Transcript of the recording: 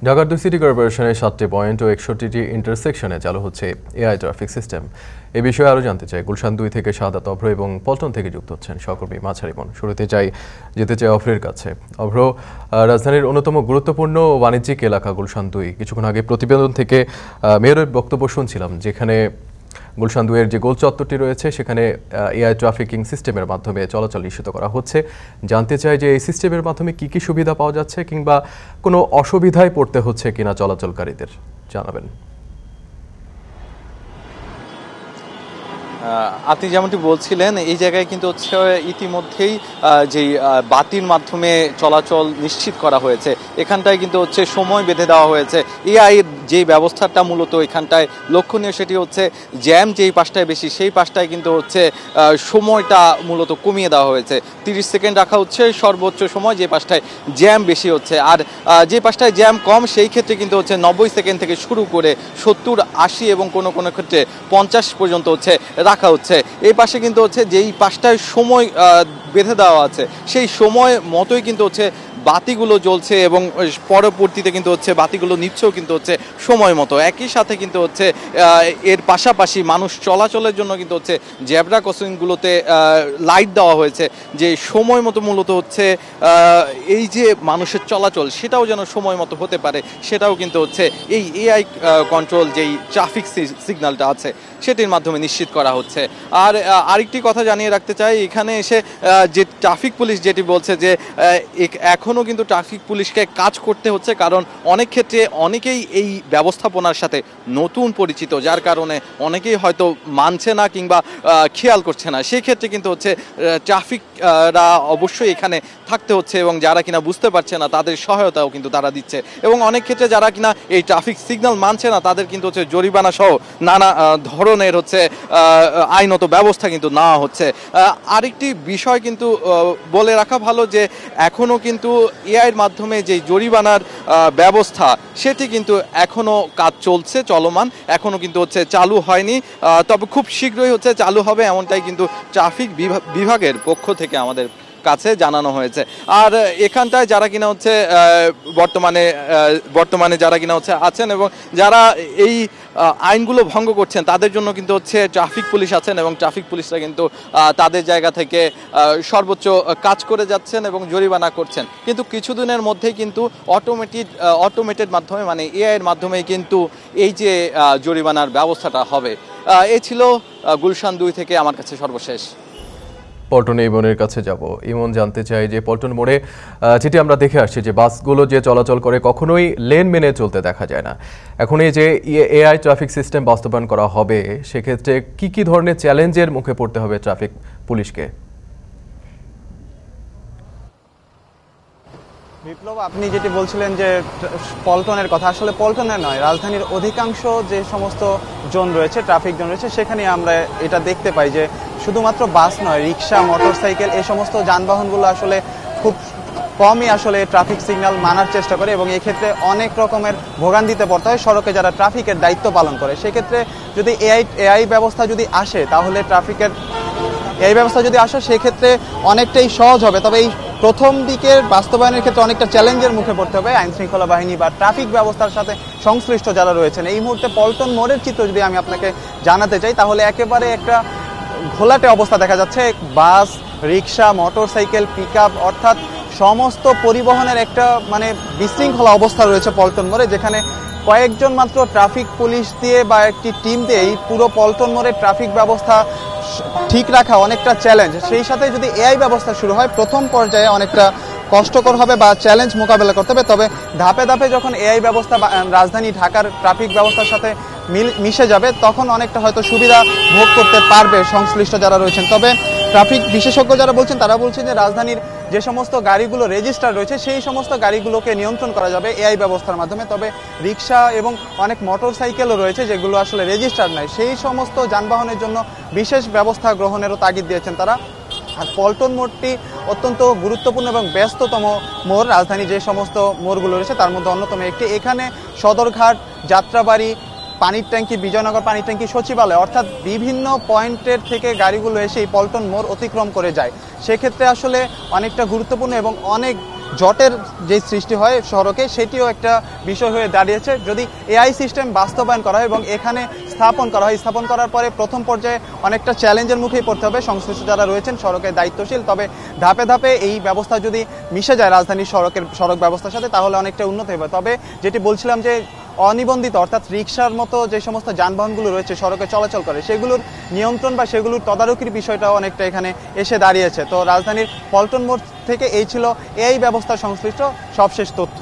ঢাকার ২ সিটি কর্পোরেশনের ৭টি পয়েন্ট ও ৬১টি ইন্টারসেকশনে চালু হচ্ছে এআই ট্রাফিক সিস্টেম। এ বিষয়ে আরও জানতে চাই গুলশান ২ থেকে শাহাদাত অভ্র এবং পল্টন থেকে যুক্ত হচ্ছেন সহকর্মী মাঝারি বোন। শুরুতে যেতে চাই অভ্রের কাছে। অভ্র, রাজধানীর অন্যতম গুরুত্বপূর্ণ বাণিজ্যিক এলাকা গুলশান ২, কিছুক্ষণ আগে প্রতিবেদন থেকে মেয়রের বক্তব্য শুনছিলাম, যেখানে গুলশান ২-এর যে গোল চত্বরটি রয়েছে সেখানে এআই ট্রাফিকিং সিস্টেমের মাধ্যমে চলাচল নিশ্চিত করা হচ্ছে। জানতে চাই যে এই সিস্টেমের মাধ্যমে কি কি সুবিধা পাওয়া যাচ্ছে কিংবা কোনো অসুবিধায় পড়তে হচ্ছে কিনা চলাচলকারীদের, জানাবেন। আপনি যেমনটি বলছিলেন, এই জায়গায় কিন্তু হচ্ছে ইতিমধ্যেই যেই বাতির মাধ্যমে চলাচল নিশ্চিত করা হয়েছে, এখানটায় কিন্তু হচ্ছে সময় বেঁধে দেওয়া হয়েছে। এআই যেই ব্যবস্থাটা মূলত এখানটায় লক্ষণীয়, সেটি হচ্ছে জ্যাম যেই পাশটায় বেশি সেই পাশটায় কিন্তু হচ্ছে সময়টা মূলত কমিয়ে দেওয়া হয়েছে। 30 সেকেন্ড রাখা হচ্ছে সর্বোচ্চ সময়, যে পাশটায় জ্যাম বেশি হচ্ছে। আর যে পাশটায় জ্যাম কম সেই ক্ষেত্রে কিন্তু হচ্ছে 90 সেকেন্ড থেকে শুরু করে 70, 80 এবং কোনো কোনো ক্ষেত্রে 50 পর্যন্ত হচ্ছে রাখা হচ্ছে। এই পাশে কিন্তু হচ্ছে যেই পাশটায় সময় বেঁধে দেওয়া আছে সেই সময় মতোই কিন্তু হচ্ছে বাতিগুলো জ্বলছে এবং পরবর্তীতে কিন্তু হচ্ছে বাতিগুলো নিচ্ছেও কিন্তু হচ্ছে সময় মতো। একই সাথে কিন্তু হচ্ছে এর পাশাপাশি মানুষ চলাচলের জন্য কিন্তু হচ্ছে জেব্রা ক্রসিংগুলোতে লাইট দেওয়া হয়েছে, যে সময় মতো মূলত হচ্ছে এই যে মানুষের চলাচল সেটাও যেন সময় মতো হতে পারে, সেটাও কিন্তু হচ্ছে এই এআই কন্ট্রোল যেই ট্রাফিক সিগন্যালটা আছে সেটির মাধ্যমে নিশ্চিত করা হচ্ছে। আর আরেকটি কথা জানিয়ে রাখতে চাই, এখানে এসে যে ট্রাফিক পুলিশ যেটি বলছে যে এখনও কিন্তু ট্রাফিক পুলিশকে কাজ করতে হচ্ছে, কারণ অনেক ক্ষেত্রে অনেকেই এই ব্যবস্থাপনার সাথে নতুন পরিচিত, যার কারণে অনেকেই হয়তো মানছে না কিংবা খেয়াল করছে না। সেই ক্ষেত্রে কিন্তু হচ্ছে ট্রাফিকরা অবশ্যই এখানে থাকতে হচ্ছে এবং যারা কিনা বুঝতে পারছে না তাদের সহায়তাও কিন্তু তারা দিচ্ছে। এবং অনেক ক্ষেত্রে যারা কিনা এই ট্রাফিক সিগন্যাল মানছে না তাদের কিন্তু হচ্ছে জরিমানা সহ নানা ধরনের হচ্ছে আইনত ব্যবস্থা কিন্তু নেওয়া হচ্ছে। আরেকটি বিষয় কিন্তু বলে রাখা ভালো যে এখনও কিন্তু এআইয়ের মাধ্যমে যে জরিমানার ব্যবস্থা সেটি কিন্তু এখনও কাজ চলছে, চলমান, এখনও কিন্তু হচ্ছে চালু হয়নি। তবে খুব শীঘ্রই হচ্ছে চালু হবে, এমনটাই কিন্তু ট্রাফিক বিভাগের পক্ষ থেকে আমাদের কাছে জানানো হয়েছে। আর এখানটায় যারা কিনা হচ্ছে বর্তমানে যারা কিনা হচ্ছে আছেন এবং যারা এই আইনগুলো ভঙ্গ করছেন তাদের জন্য কিন্তু হচ্ছে ট্রাফিক পুলিশ আছেন এবং ট্রাফিক পুলিশরা কিন্তু তাদের জায়গা থেকে সর্বোচ্চ কাজ করে যাচ্ছেন এবং জরিমানা করছেন। কিন্তু কিছুদিনের মধ্যেই কিন্তু অটোমেটেড মাধ্যমে, মানে এআইয়ের মাধ্যমেই কিন্তু এই যে জরিমানার ব্যবস্থাটা হবে। এই ছিল গুলশান ২ থেকে আমার কাছে সর্বশেষ। পল্টনে ইমনের কাছে যাব। ইমন, জানতে চাই যে পল্টন মোড়ে যেটি আমরা দেখে আসছি যে বাসগুলো যে চলাচল করে কখনোই লেন মেনে চলতে দেখা যায় না। এখন এই যে এআই ট্রাফিক সিস্টেম বাস্তবায়ন করা হবে সেক্ষেত্রে কি কি ধরনের চ্যালেঞ্জের মুখে পড়তে হবে ট্রাফিক পুলিশকে? বিপ্লব, আপনি যেটি বলছিলেন যে পল্টনের কথা, আসলে পল্টনের নয়, রাজধানীর অধিকাংশ যে সমস্ত জোন রয়েছে, ট্রাফিক জোন রয়েছে, সেখানে আমরা এটা দেখতে পাই যে শুধুমাত্র বাস নয়, রিক্সা, মোটরসাইকেল, এই সমস্ত যানবাহনগুলো আসলে খুব কমই আসলে ট্রাফিক সিগন্যাল মানার চেষ্টা করে এবং এক্ষেত্রে অনেক রকমের ভোগান্তিতে পড়তে হয় সড়কে যারা ট্রাফিকের দায়িত্ব পালন করে। সেক্ষেত্রে যদি এআই ব্যবস্থা যদি আসে, তাহলে এই ব্যবস্থা যদি আসে সেক্ষেত্রে অনেকটাই সহজ হবে। তবে এই প্রথম দিকের বাস্তবায়নের ক্ষেত্রে অনেকটা চ্যালেঞ্জের মুখে পড়তে হবে আইন শৃঙ্খলা বাহিনী বা ট্রাফিক ব্যবস্থার সাথে সংশ্লিষ্ট যারা রয়েছেন। এই মুহূর্তে পল্টন মোড়ের চিত্র যদি আমি আপনাকে জানাতে চাই, তাহলে একেবারে একটা ঘোলাটে অবস্থা দেখা যাচ্ছে। বাস, রিক্সা, মোটরসাইকেল, পিকআপ, অর্থাৎ সমস্ত পরিবহনের একটা বিশৃঙ্খলা অবস্থা রয়েছে পল্টন মোড়ে, যেখানে কয়েকজন মাত্র ট্রাফিক পুলিশ দিয়ে বা একটি টিম দিয়ে এই পুরো পল্টন মোড়ের ট্রাফিক ব্যবস্থা ঠিক রাখা অনেকটা চ্যালেঞ্জ। সেই সাথে যদি এআই ব্যবস্থা শুরু হয়, প্রথম পর্যায়ে অনেকটা কষ্টকর হবে বা চ্যালেঞ্জ মোকাবেলা করতে হবে। তবে ধাপে ধাপে যখন এআই ব্যবস্থা রাজধানী ঢাকার ট্রাফিক ব্যবস্থার সাথে মিশে যাবে, তখন অনেকটা হয়তো সুবিধা ভোগ করতে পারবে সংশ্লিষ্ট যারা রয়েছেন। তবে ট্রাফিক বিশেষজ্ঞ যারা বলছেন তারা বলছেন যে রাজধানীর যে সমস্ত গাড়িগুলো রেজিস্টার রয়েছে সেই সমস্ত গাড়িগুলোকে নিয়ন্ত্রণ করা যাবে এআই ব্যবস্থার মাধ্যমে। তবে রিক্সা এবং অনেক মোটরসাইকেলও রয়েছে যেগুলো আসলে রেজিস্টার নয়, সেই সমস্ত যানবাহনের জন্য বিশেষ ব্যবস্থা গ্রহণেরও তাগিদ দিয়েছেন তারা। আর পল্টন মোড়টি অত্যন্ত গুরুত্বপূর্ণ এবং ব্যস্ততম মোড়, রাজধানী যে সমস্ত মোড়গুলো রয়েছে তার মধ্যে অন্যতম একটি। এখানে সদরঘাট, যাত্রাবাড়ি, পানির ট্যাঙ্কি, বিজয়নগর পানির ট্যাঙ্কি, সচিবালয়, অর্থাৎ বিভিন্ন পয়েন্টের থেকে গাড়িগুলো এসে এই পল্টন মোড় অতিক্রম করে যায়। সেক্ষেত্রে আসলে অনেকটা গুরুত্বপূর্ণ এবং অনেক জটের যে সৃষ্টি হয় সড়কে সেটিও একটা বিষয় হয়ে দাঁড়িয়েছে। যদি এআই সিস্টেম বাস্তবায়ন করা হয় এবং এখানে স্থাপন করা হয়, স্থাপন করার পরে প্রথম পর্যায়ে অনেকটা চ্যালেঞ্জের মুখেই পড়তে হবে সংশ্লিষ্ট যারা রয়েছেন সড়কে দায়িত্বশীল। তবে ধাপে ধাপে এই ব্যবস্থা যদি মিশে যায় রাজধানীর সড়ক ব্যবস্থার সাথে তাহলে অনেকটা উন্নত হবে। তবে যেটি বলছিলাম যে অনিবন্ধিত অর্থাৎ রিকশার মতো যে সমস্ত যানবাহনগুলো রয়েছে সড়কে চলাচল করে সেগুলোর নিয়ন্ত্রণ বা সেগুলোর তদারকির বিষয়টাও অনেকটা এখানে এসে দাঁড়িয়েছে। তো রাজধানীর পল্টন মোড় থেকে এই ছিল এআই ব্যবস্থা সংশ্লিষ্ট সবশেষ তথ্য।